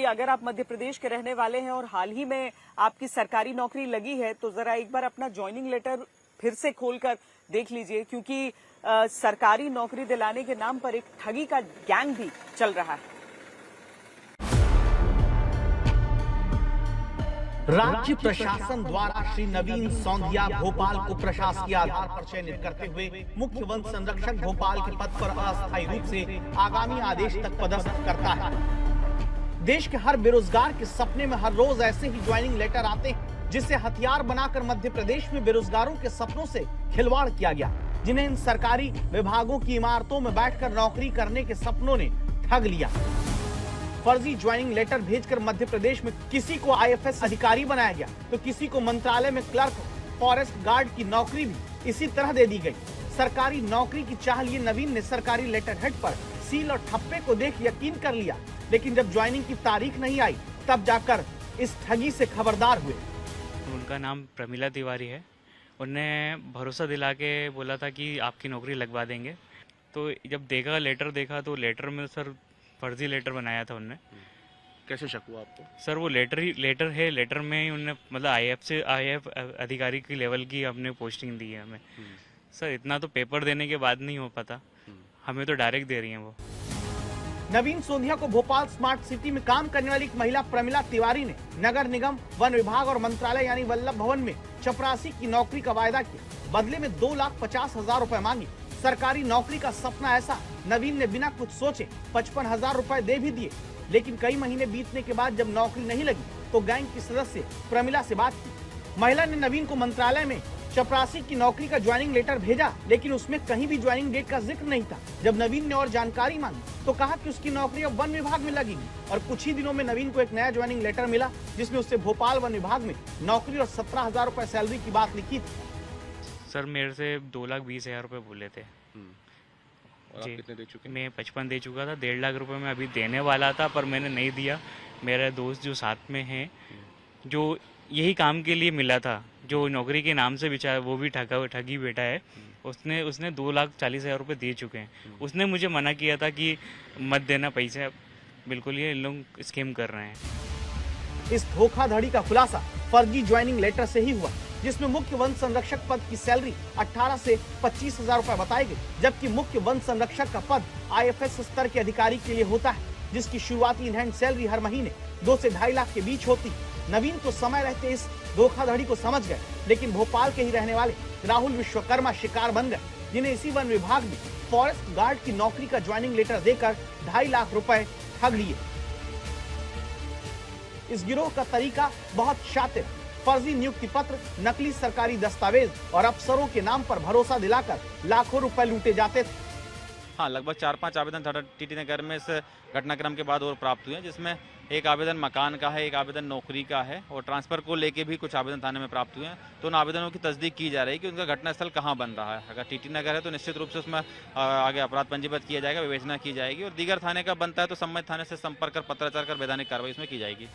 अगर आप मध्य प्रदेश के रहने वाले हैं और हाल ही में आपकी सरकारी नौकरी लगी है तो जरा एक बार अपना ज्वाइनिंग लेटर फिर से खोलकर देख लीजिए, क्योंकि सरकारी नौकरी दिलाने के नाम पर एक ठगी का गैंग भी चल रहा है। राज्य प्रशासन द्वारा श्री नवीन सौंधिया भोपाल को प्रशासकीय आधार पर चयनित करते हुए मुख्य वन संरक्षक भोपाल के पद पर अस्थायी रूप से आगामी आदेश तक पदस्थ करता है। देश के हर बेरोजगार के सपने में हर रोज ऐसे ही ज्वाइनिंग लेटर आते हैं, जिसे हथियार बनाकर मध्य प्रदेश में बेरोजगारों के सपनों से खिलवाड़ किया गया, जिन्हें इन सरकारी विभागों की इमारतों में बैठकर नौकरी करने के सपनों ने ठग लिया। फर्जी ज्वाइनिंग लेटर भेजकर मध्य प्रदेश में किसी को आईएफएस अधिकारी बनाया गया तो किसी को मंत्रालय में क्लर्क, फॉरेस्ट गार्ड की नौकरी भी इसी तरह दे दी गई। सरकारी नौकरी की चाह लिए नवीन ने सरकारी लेटर हेड पर सील और ठप्पे को देख यकीन कर लिया, लेकिन जब ज्वाइनिंग की तारीख नहीं आई तब जाकर इस ठगी से खबरदार हुए। उनका नाम प्रमिला तिवारी है। उनने भरोसा दिला के बोला था कि आपकी नौकरी लगवा देंगे। तो जब देखा, लेटर देखा तो लेटर में सर फर्जी लेटर बनाया था उनने। कैसे शक हुआ आपको? सर वो लेटर है, लेटर में ही उनने मतलब आईएफ अधिकारी की लेवल की हमने पोस्टिंग दी है हमें। सर इतना तो पेपर देने के बाद नहीं हो पाता, हमें तो डायरेक्ट दे रही हैं वो। नवीन सौंधिया को भोपाल स्मार्ट सिटी में काम करने वाली एक महिला प्रमिला तिवारी ने नगर निगम, वन विभाग और मंत्रालय यानी वल्लभ भवन में चपरासी की नौकरी का वायदा किया। बदले में 2,50,000 रुपए मांगे। सरकारी नौकरी का सपना ऐसा, नवीन ने बिना कुछ सोचे 55,000 रुपए दे भी दिए। लेकिन कई महीने बीतने के बाद जब नौकरी नहीं लगी तो गैंग की सदस्य प्रमिला से बात की। महिला ने नवीन को मंत्रालय में चपरासी की नौकरी का ज्वाइनिंग लेटर भेजा, लेकिन उसमें कहीं भी ज्वाइनिंग डेट का जिक्र नहीं था। जब नवीन ने और जानकारी मांगी तो कहा कि उसकी नौकरी अब वन विभाग में लगेगी और कुछ ही दिनों में नवीन को एक नया ज्वाइनिंग लेटर मिला, जिसमें उससे भोपाल वन विभाग में नौकरी और 17,000 रुपए सैलरी की बात लिखी थी। सर मेरे से 2,20,000 रुपए बोले थे। और आप कितने दे चुके? मैं 55 दे चुका था। 1.5 लाख रुपए मैं अभी देने वाला था, पर मैंने नहीं दिया। मेरा दोस्त जो साथ में है, जो यही काम के लिए मिला था, जो नौकरी के नाम से बेचा, वो भी ठगी बेटा है। उसने 2,40,000 रुपए दे चुके हैं। उसने मुझे मना किया था कि मत देना पैसे, बिल्कुल ये लोग स्कीम कर रहे हैं। इस धोखाधड़ी का खुलासा फर्जी ज्वाइनिंग लेटर से ही हुआ, जिसमें मुख्य वन संरक्षक पद की सैलरी 18 से 25,000 रुपए बताई गई, जबकि मुख्य वन संरक्षक का पद आईएफएस स्तर के अधिकारी के लिए होता है, जिसकी शुरुआती इन हैंड सैलरी हर महीने 2 से 2.5 लाख के बीच होती। नवीन तो समय रहते इस धोखाधड़ी को समझ गए, लेकिन भोपाल के ही रहने वाले राहुल विश्वकर्मा शिकार बन गए, जिन्हें इसी वन विभाग में फॉरेस्ट गार्ड की नौकरी का ज्वाइनिंग लेटर देकर 2.5 लाख रुपए ठग लिए। इस गिरोह का तरीका बहुत शातिर, फर्जी नियुक्ति पत्र, नकली सरकारी दस्तावेज और अफसरों के नाम पर भरोसा दिलाकर लाखों रुपए लूटे जाते थे। हाँ, लगभग 4-5 आवेदन टीटी नगर में इस घटनाक्रम के बाद और प्राप्त हुए हैं, जिसमें एक आवेदन मकान का है, एक आवेदन नौकरी का है और ट्रांसफर को लेके भी कुछ आवेदन थाने में प्राप्त हुए हैं। तो उन आवेदनों की तस्दीक की जा रही है कि उनका घटनास्थल कहाँ बन रहा है। अगर टीटी नगर है तो निश्चित रूप से उसमें आगे अपराध पंजीबद्ध किया जाएगा, विवेचना की जाएगी और दीगर थाने का बनता है तो संबंधित थाने से संपर्क कर पत्राचार कर वैधानिक कार्रवाई उसमें की जाएगी।